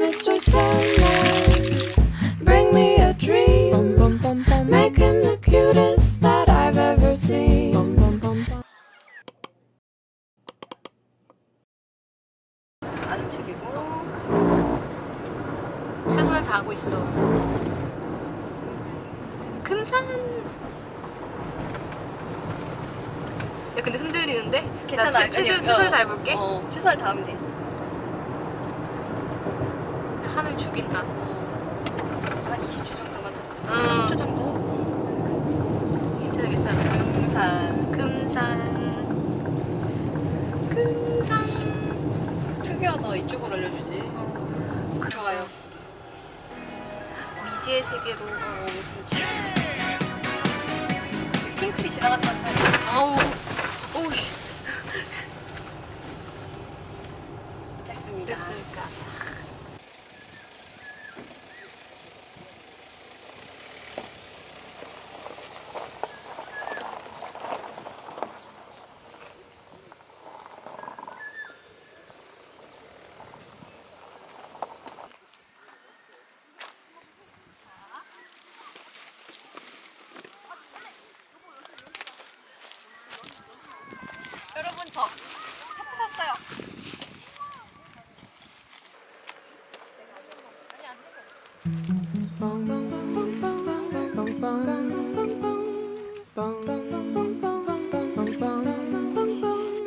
Mr. Sandman, bring me a dream. Make him the cutest that I've ever seen. 안 움직이고 최선을 다하고 있어. 금산. 야 근데 흔들리는데? 괜찮아. 나 최선을 다해볼게. 최선을 다하면 돼. 하늘 죽인다. 한 20초 정도만 더. 10초 정도? 괜찮아 괜찮아. 금산. 특이야 너 이쪽으로 알려주지. 들어가요. 미지의 세계로. 진짜. 핑클이 지나갔던 자리. 오우 씨. 됐으니까. 여러분 저 테프 샀어요. 아니 안 되고.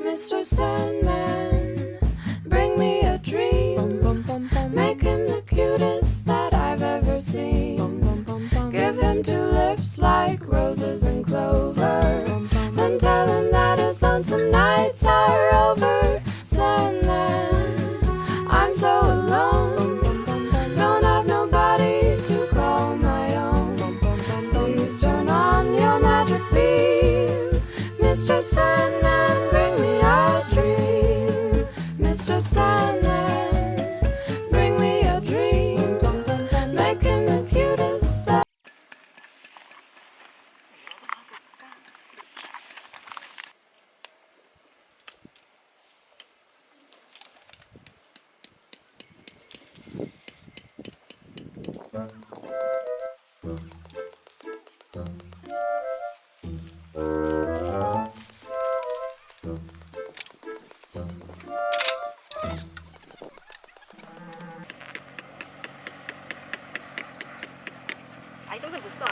Mr. Sandman, bring me a dream. Make him the cutest that I've ever seen. Give him two lips like roses and clover. Then tell him that his lonesome nights are over. Sandman, I'm so alone. Don't have nobody to call my own. Please turn on your magic beam. Mr. Sandman, bring me a dream. Mr. Sandman, bring me a dream. Make him the cutest that. 이 정도 못 써.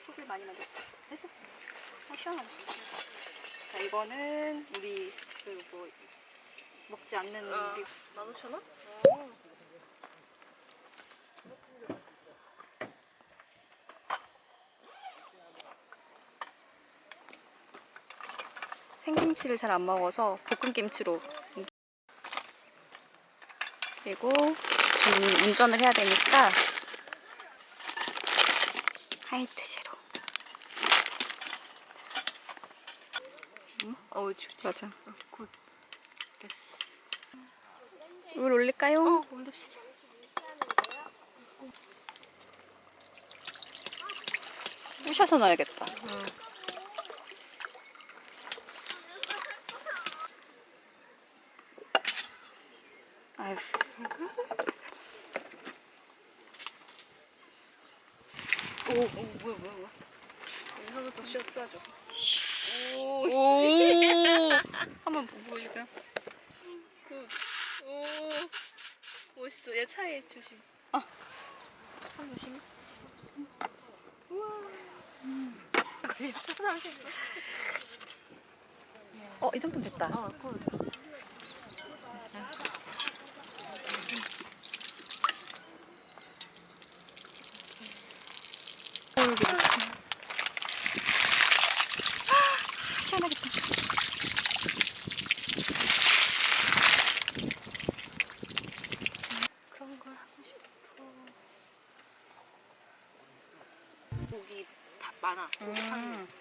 흙을 많이 만졌다. 됐어. 시원하네. 자, 이거는 우리 뭐 먹지 않는 우리 15,000원? 생김치를 잘 안 먹어서 볶음김치로. 그리고 운전을 해야 되니까 화이트 제로. 좋지. 맞아. 굿. 됐어. 물 올릴까요? 올립시다. 부셔서 넣어야겠다. 아휴. 뭐야. 하나 더 쏴줘. 오. 한번 보여줄까요? 오, 멋있어. 얘 차에 조심. 차 조심. 우와. 걸렸어, 30분. 이 정도면 됐다. 굿. 시원하겠다. 그런 걸 하고 싶어. 고기 다 많아. 고기 파는 거.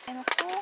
해놓고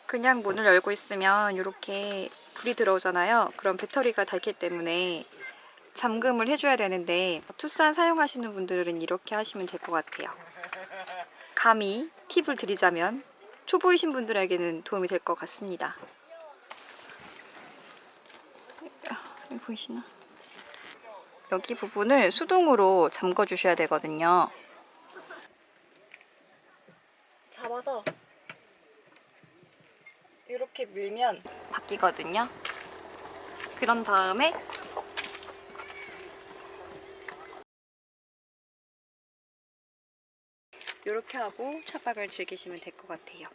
그냥 문을 열고 있으면 이렇게 불이 들어오잖아요. 그럼 배터리가 닳기 때문에 잠금을 해줘야 되는데 투싼 사용하시는 분들은 이렇게 하시면 될 것 같아요. 감히 팁을 드리자면 초보이신 분들에게는 도움이 될 것 같습니다. 여기 보이시나? 여기 부분을 수동으로 잠궈 주셔야 되거든요. 잡아서 이렇게 밀면 바뀌거든요. 그런 다음에 이렇게 하고 차박을 즐기시면 될 것 같아요.